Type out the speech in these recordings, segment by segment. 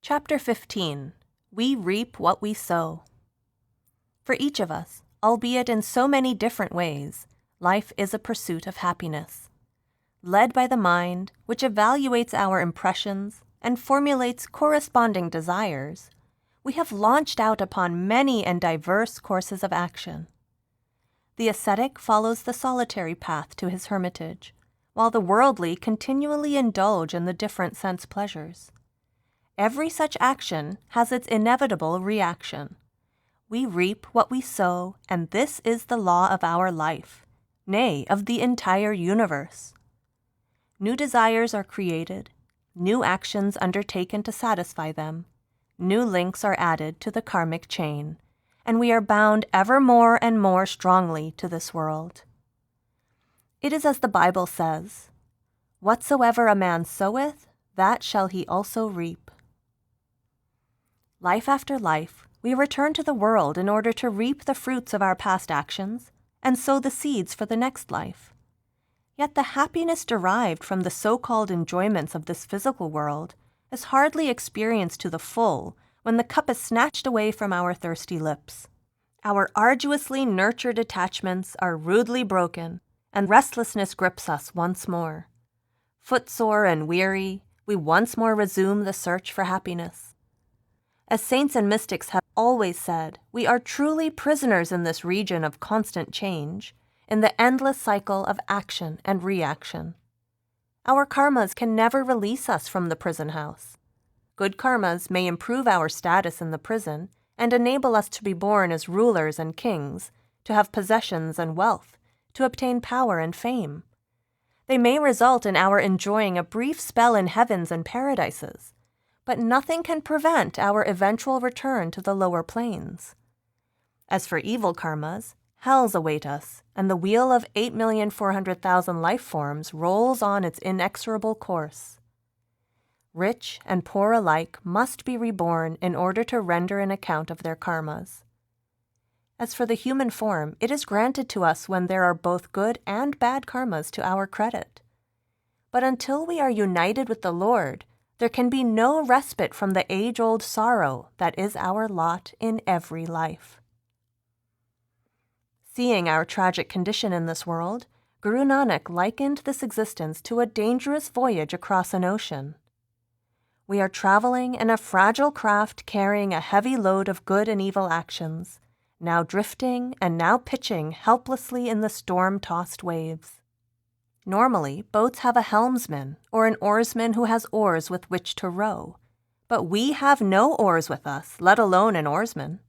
Chapter 15. We Reap What We Sow. For each of us, albeit in so many different ways, life is a pursuit of happiness. Led by the mind, which evaluates our impressions and formulates corresponding desires, we have launched out upon many and diverse courses of action. The ascetic follows the solitary path to his hermitage, while the worldly continually indulge in the different sense pleasures. Every such action has its inevitable reaction. We reap what we sow, and this is the law of our life, nay, of the entire universe. New desires are created, new actions undertaken to satisfy them, new links are added to the karmic chain, and we are bound ever more and more strongly to this world. It is as the Bible says, "Whatsoever a man soweth, that shall he also reap." Life after life, we return to the world in order to reap the fruits of our past actions and sow the seeds for the next life. Yet the happiness derived from the so-called enjoyments of this physical world is hardly experienced to the full when the cup is snatched away from our thirsty lips. Our arduously nurtured attachments are rudely broken, and restlessness grips us once more. Footsore and weary, we once more resume the search for happiness. As saints and mystics have always said, we are truly prisoners in this region of constant change, in the endless cycle of action and reaction. Our karmas can never release us from the prison house. Good karmas may improve our status in the prison and enable us to be born as rulers and kings, to have possessions and wealth, to obtain power and fame. They may result in our enjoying a brief spell in heavens and paradises, but nothing can prevent our eventual return to the lower planes. As for evil karmas, hells await us, and the wheel of 8,400,000 life forms rolls on its inexorable course. Rich and poor alike must be reborn in order to render an account of their karmas. As for the human form, it is granted to us when there are both good and bad karmas to our credit. But until we are united with the Lord, there can be no respite from the age-old sorrow that is our lot in every life. Seeing our tragic condition in this world, Guru Nanak likened this existence to a dangerous voyage across an ocean. We are traveling in a fragile craft carrying a heavy load of good and evil actions, now drifting and now pitching helplessly in the storm-tossed waves. Normally, boats have a helmsman or an oarsman who has oars with which to row, but we have no oars with us, let alone an oarsman.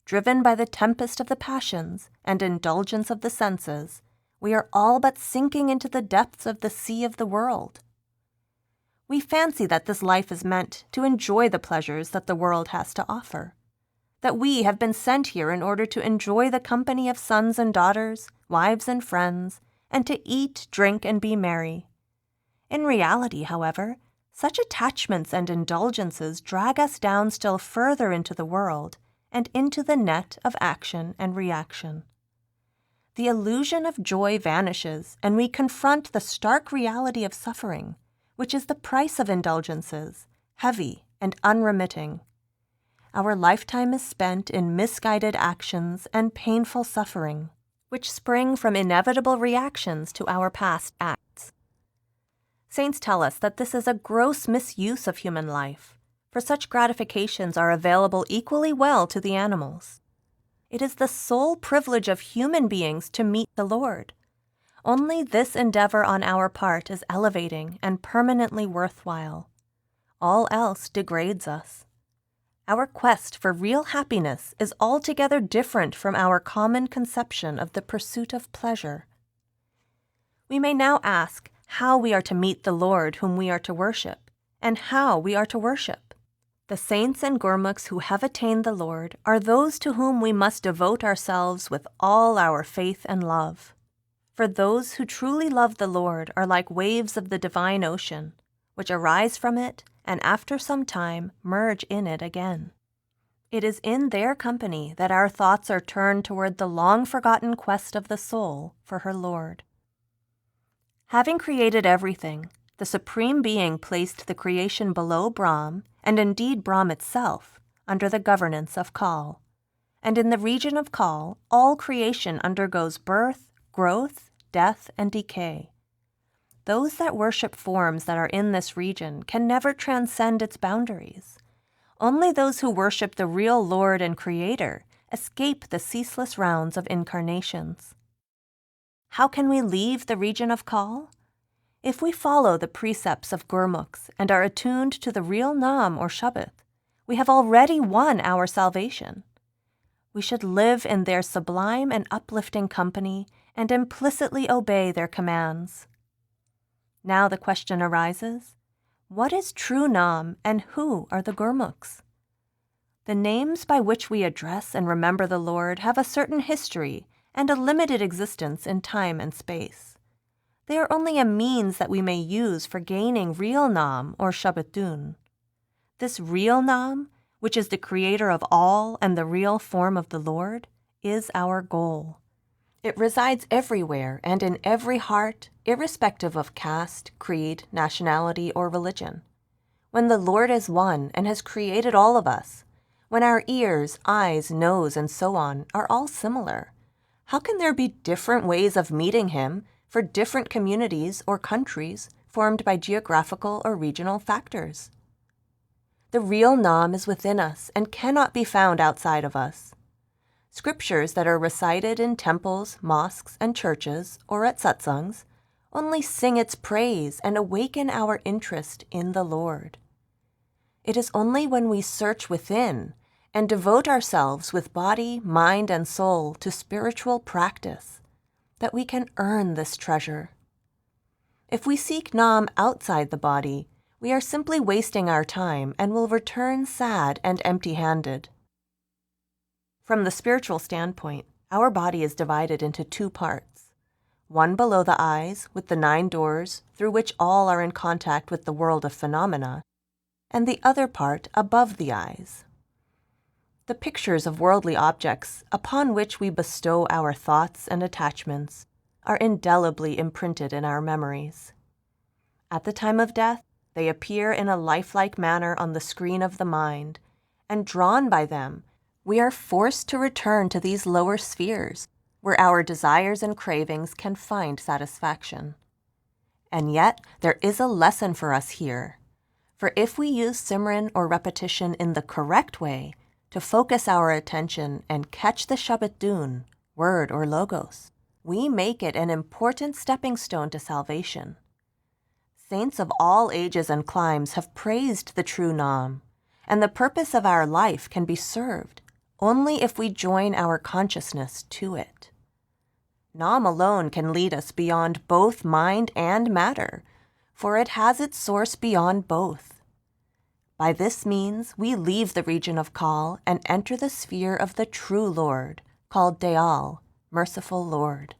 Driven by the tempest of the passions and indulgence of the senses, we are all but sinking into the depths of the sea of the world. We fancy that this life is meant to enjoy the pleasures that the world has to offer, that we have been sent here in order to enjoy the company of sons and daughters, wives and friends, and to eat, drink, and be merry. In reality, however, such attachments and indulgences drag us down still further into the world and into the net of action and reaction. The illusion of joy vanishes, and we confront the stark reality of suffering, which is the price of indulgences, heavy and unremitting. Our lifetime is spent in misguided actions and painful suffering, which spring from inevitable reactions to our past acts. Saints tell us that this is a gross misuse of human life, for such gratifications are available equally well to the animals. It is the sole privilege of human beings to meet the Lord. Only this endeavor on our part is elevating and permanently worthwhile. All else degrades us. Our quest for real happiness is altogether different from our common conception of the pursuit of pleasure. We may now ask how we are to meet the Lord whom we are to worship, and how we are to worship. The saints and gurmukhs who have attained the Lord are those to whom we must devote ourselves with all our faith and love. For those who truly love the Lord are like waves of the divine ocean, which arise from it and after some time merge in it again. It is in their company that our thoughts are turned toward the long-forgotten quest of the soul for her Lord. Having created everything, the Supreme Being placed the creation below Brahm and indeed Brahm itself, under the governance of Kal. And in the region of Kal, all creation undergoes birth, growth, death, and decay. Those that worship forms that are in this region can never transcend its boundaries. Only those who worship the real Lord and Creator escape the ceaseless rounds of incarnations. How can we leave the region of Kal? If we follow the precepts of Gurmukhs and are attuned to the real Nam or Shabad, we have already won our salvation. We should live in their sublime and uplifting company and implicitly obey their commands. Now the question arises, what is true Nam and who are the Gurmukhs? The names by which we address and remember the Lord have a certain history and a limited existence in time and space. They are only a means that we may use for gaining real Nam or Shabadun. This real Nam, which is the creator of all and the real form of the Lord, is our goal. It resides everywhere and in every heart, irrespective of caste, creed, nationality, or religion. When the Lord is one and has created all of us, when our ears, eyes, nose, and so on are all similar, how can there be different ways of meeting Him for different communities or countries formed by geographical or regional factors? The real Nam is within us and cannot be found outside of us. Scriptures that are recited in temples, mosques, and churches, or at satsangs, only sing its praise and awaken our interest in the Lord. It is only when we search within and devote ourselves with body, mind, and soul to spiritual practice that we can earn this treasure. If we seek Nam outside the body, we are simply wasting our time and will return sad and empty-handed. From the spiritual standpoint, our body is divided into two parts. One below the eyes, with the 9 doors through which all are in contact with the world of phenomena, and the other part above the eyes. The pictures of worldly objects upon which we bestow our thoughts and attachments are indelibly imprinted in our memories. At the time of death, they appear in a lifelike manner on the screen of the mind, and drawn by them, we are forced to return to these lower spheres, where our desires and cravings can find satisfaction. And yet, there is a lesson for us here. For if we use Simran or repetition in the correct way, to focus our attention and catch the Shabadun, word or logos, we make it an important stepping stone to salvation. Saints of all ages and climes have praised the true Nam, and the purpose of our life can be served only if we join our consciousness to it. Nam alone can lead us beyond both mind and matter, for it has its source beyond both. By this means, we leave the region of Kal and enter the sphere of the true Lord, called Dayal, merciful Lord.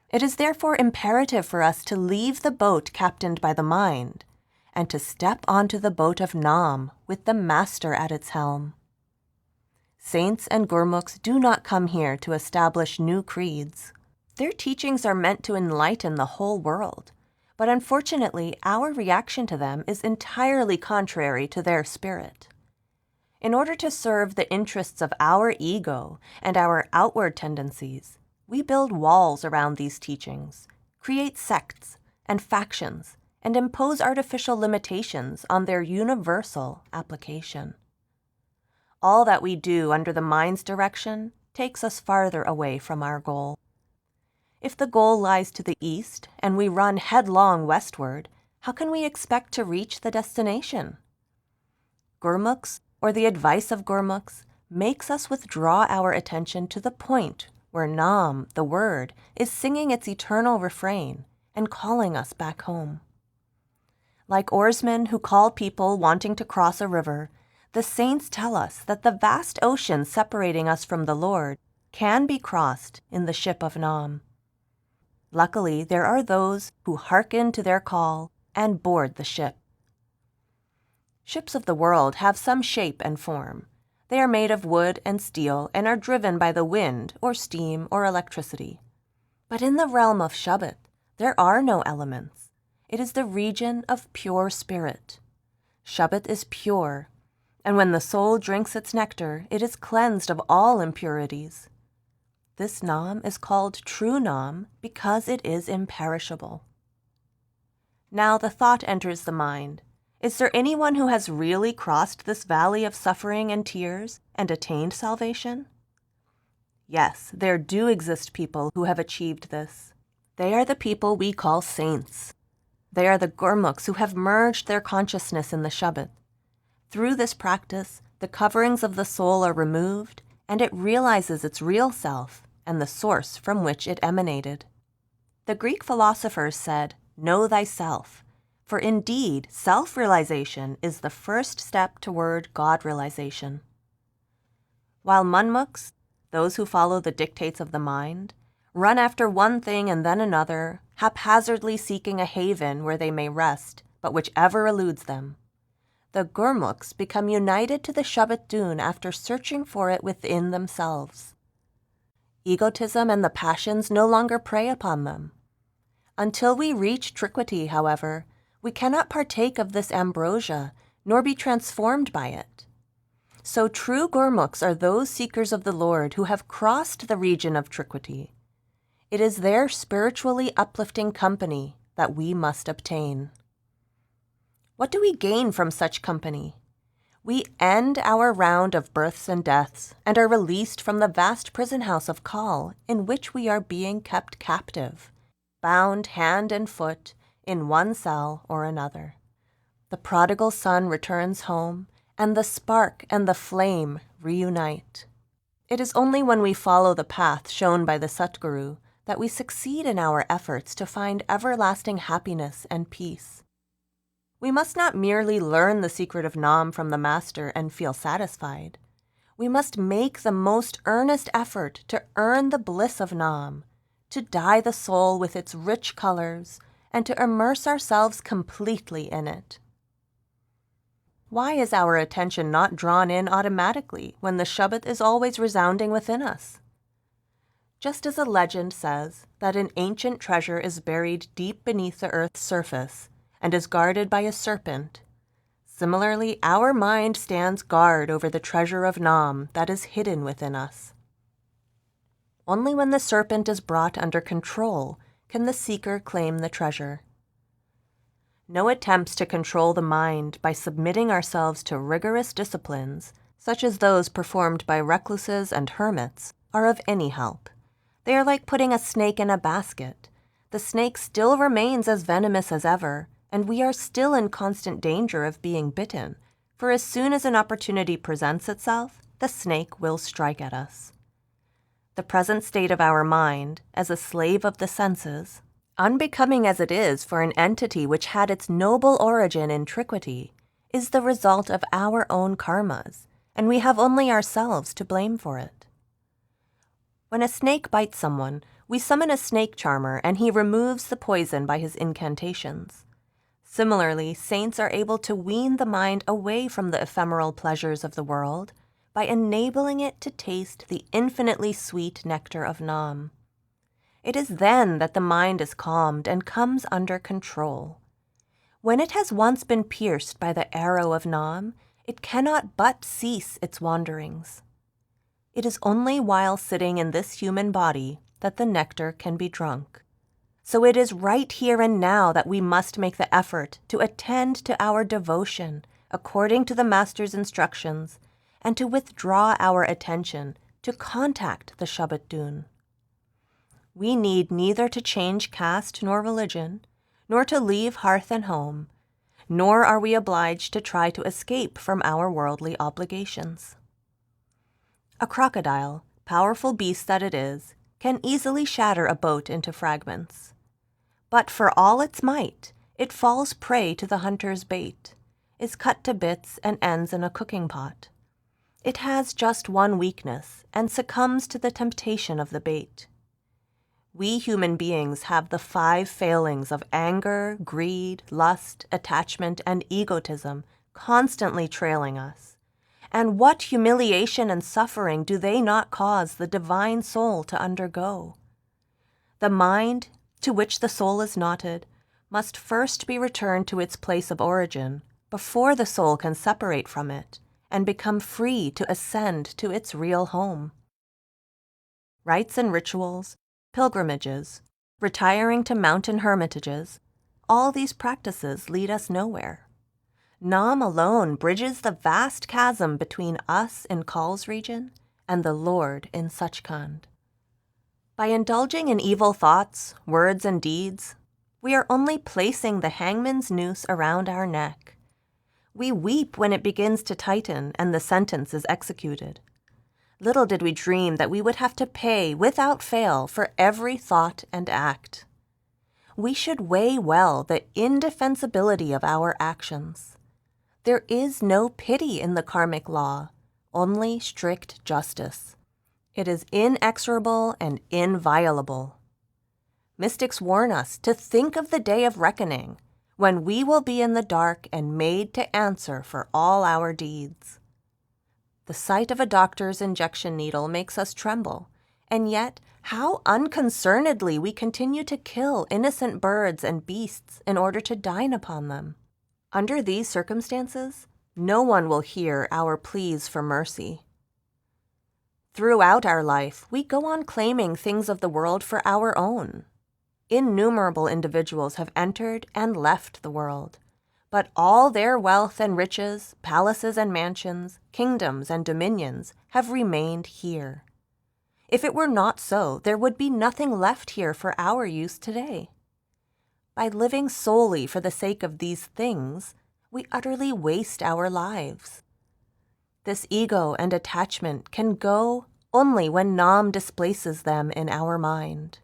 It is therefore imperative for us to leave the boat captained by the mind, and to step onto the boat of Nam with the Master at its helm. Saints and Gurmukhs do not come here to establish new creeds. Their teachings are meant to enlighten the whole world, but unfortunately our reaction to them is entirely contrary to their spirit. In order to serve the interests of our ego and our outward tendencies, we build walls around these teachings, create sects and factions, and impose artificial limitations on their universal application. All that we do under the mind's direction takes us farther away from our goal. If the goal lies to the east and we run headlong westward, how can we expect to reach the destination? Gurmukhs, or the advice of Gurmukhs, makes us withdraw our attention to the point where Nam, the word, is singing its eternal refrain and calling us back home. Like oarsmen who call people wanting to cross a river, the saints tell us that the vast ocean separating us from the Lord can be crossed in the ship of Nam. Luckily, there are those who hearken to their call and board the ship. Ships of the world have some shape and form. They are made of wood and steel and are driven by the wind or steam or electricity. But in the realm of Shabad, there are no elements. It is the region of pure spirit. Shabbat is pure, and when the soul drinks its nectar, it is cleansed of all impurities. This Nam is called true Nam because it is imperishable. Now the thought enters the mind, is there anyone who has really crossed this valley of suffering and tears and attained salvation? Yes, there do exist people who have achieved this. They are the people we call saints. They are the Gurmukhs who have merged their consciousness in the Shabbat. Through this practice, the coverings of the soul are removed, and it realizes its real self and the source from which it emanated. The Greek philosophers said, "Know thyself," for indeed, self-realization is the first step toward God-realization. While Manmukhs, those who follow the dictates of the mind, run after one thing and then another, haphazardly seeking a haven where they may rest, but which ever eludes them. The Gurmukhs become united to the Shabbat Dun after searching for it within themselves. Egotism and the passions no longer prey upon them. Until we reach Triquity, however, we cannot partake of this ambrosia, nor be transformed by it. So true Gurmukhs are those seekers of the Lord who have crossed the region of Triquity. It is their spiritually uplifting company that we must obtain. What do we gain from such company? We end our round of births and deaths and are released from the vast prison house of Kal in which we are being kept captive, bound hand and foot in one cell or another. The prodigal son returns home, and the spark and the flame reunite. It is only when we follow the path shown by the Satguru that we succeed in our efforts to find everlasting happiness and peace. We must not merely learn the secret of Nam from the Master and feel satisfied. We must make the most earnest effort to earn the bliss of Nam, to dye the soul with its rich colors, and to immerse ourselves completely in it. Why is our attention not drawn in automatically when the Shabbat is always resounding within us? Just as a legend says that an ancient treasure is buried deep beneath the earth's surface and is guarded by a serpent, similarly our mind stands guard over the treasure of Nam that is hidden within us. Only when the serpent is brought under control can the seeker claim the treasure. No attempts to control the mind by submitting ourselves to rigorous disciplines, such as those performed by recluses and hermits, are of any help. They are like putting a snake in a basket. The snake still remains as venomous as ever, and we are still in constant danger of being bitten, for as soon as an opportunity presents itself, the snake will strike at us. The present state of our mind, as a slave of the senses, unbecoming as it is for an entity which had its noble origin in Triquity, is the result of our own karmas, and we have only ourselves to blame for it. When a snake bites someone, we summon a snake charmer and he removes the poison by his incantations. Similarly, saints are able to wean the mind away from the ephemeral pleasures of the world by enabling it to taste the infinitely sweet nectar of Nam. It is then that the mind is calmed and comes under control. When it has once been pierced by the arrow of Nam, it cannot but cease its wanderings. It is only while sitting in this human body that the nectar can be drunk. So it is right here and now that we must make the effort to attend to our devotion according to the Master's instructions and to withdraw our attention to contact the Shabbat Dun. We need neither to change caste nor religion, nor to leave hearth and home, nor are we obliged to try to escape from our worldly obligations. A crocodile, powerful beast that it is, can easily shatter a boat into fragments. But for all its might, it falls prey to the hunter's bait, is cut to bits and ends in a cooking pot. It has just one weakness and succumbs to the temptation of the bait. We human beings have the 5 failings of anger, greed, lust, attachment, and egotism constantly trailing us. And what humiliation and suffering do they not cause the divine soul to undergo? The mind, to which the soul is knotted, must first be returned to its place of origin, before the soul can separate from it and become free to ascend to its real home. Rites and rituals, pilgrimages, retiring to mountain hermitages, all these practices lead us nowhere. Nam alone bridges the vast chasm between us in Kal's region and the Lord in Sachkhand. By indulging in evil thoughts, words, and deeds, we are only placing the hangman's noose around our neck. We weep when it begins to tighten and the sentence is executed. Little did we dream that we would have to pay without fail for every thought and act. We should weigh well the indefensibility of our actions. There is no pity in the karmic law, only strict justice. It is inexorable and inviolable. Mystics warn us to think of the day of reckoning, when we will be in the dark and made to answer for all our deeds. The sight of a doctor's injection needle makes us tremble, and yet how unconcernedly we continue to kill innocent birds and beasts in order to dine upon them. Under these circumstances, no one will hear our pleas for mercy. Throughout our life, we go on claiming things of the world for our own. Innumerable individuals have entered and left the world, but all their wealth and riches, palaces and mansions, kingdoms and dominions have remained here. If it were not so, there would be nothing left here for our use today. By living solely for the sake of these things, we utterly waste our lives. This ego and attachment can go only when Nam displaces them in our mind.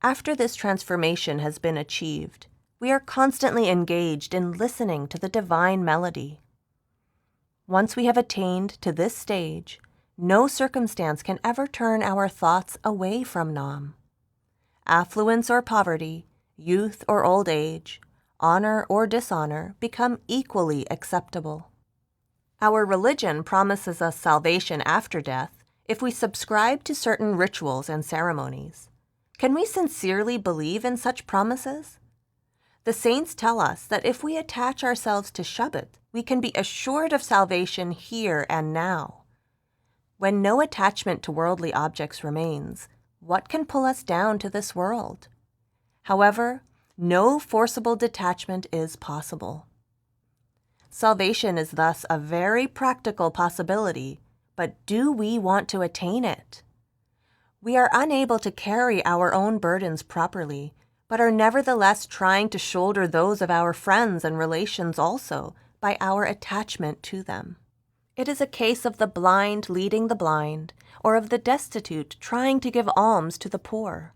After this transformation has been achieved, we are constantly engaged in listening to the divine melody. Once we have attained to this stage, no circumstance can ever turn our thoughts away from Nam. Affluence or poverty, youth or old age, honor or dishonor become equally acceptable. Our religion promises us salvation after death if we subscribe to certain rituals and ceremonies. Can we sincerely believe in such promises? The saints tell us that if we attach ourselves to Shabbat, we can be assured of salvation here and now. When no attachment to worldly objects remains, what can pull us down to this world? However, no forcible detachment is possible. Salvation is thus a very practical possibility, but do we want to attain it? We are unable to carry our own burdens properly, but are nevertheless trying to shoulder those of our friends and relations also by our attachment to them. It is a case of the blind leading the blind, or of the destitute trying to give alms to the poor.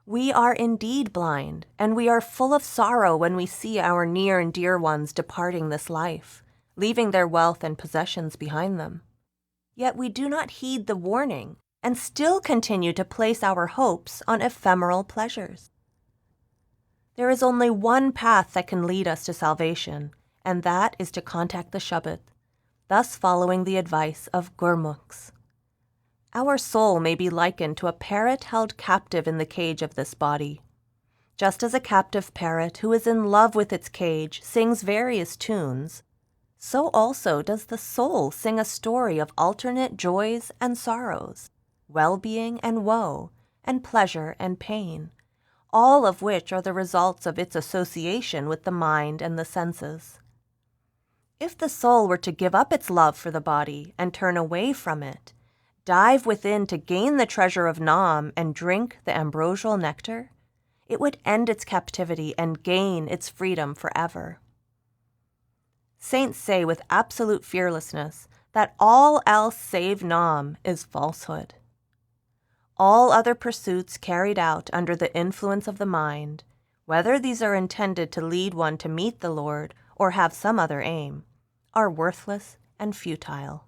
We are indeed blind, and we are full of sorrow when we see our near and dear ones departing this life, leaving their wealth and possessions behind them. Yet we do not heed the warning, and still continue to place our hopes on ephemeral pleasures. There is only one path that can lead us to salvation, and that is to contact the Shabbat, thus following the advice of Gurmukhs. Our soul may be likened to a parrot held captive in the cage of this body. Just as a captive parrot who is in love with its cage sings various tunes, so also does the soul sing a story of alternate joys and sorrows, well-being and woe, and pleasure and pain, all of which are the results of its association with the mind and the senses. If the soul were to give up its love for the body and turn away from it, dive within to gain the treasure of Nam and drink the ambrosial nectar, it would end its captivity and gain its freedom forever. Saints say with absolute fearlessness that all else save Nam is falsehood. All other pursuits carried out under the influence of the mind, whether these are intended to lead one to meet the Lord or have some other aim, are worthless and futile.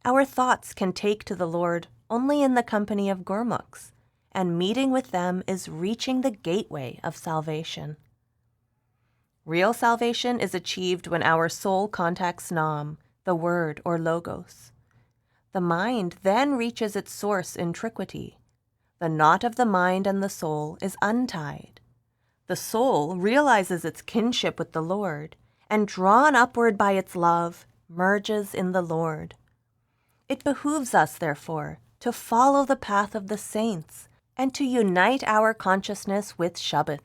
Our thoughts can take to the Lord only in the company of Gurmukhs, and meeting with them is reaching the gateway of salvation. Real salvation is achieved when our soul contacts Nam, the word or logos. The mind then reaches its source in triquity. The knot of the mind and the soul is untied. The soul realizes its kinship with the Lord, and drawn upward by its love, merges in the Lord. It behooves us, therefore, to follow the path of the saints and to unite our consciousness with Shabbat.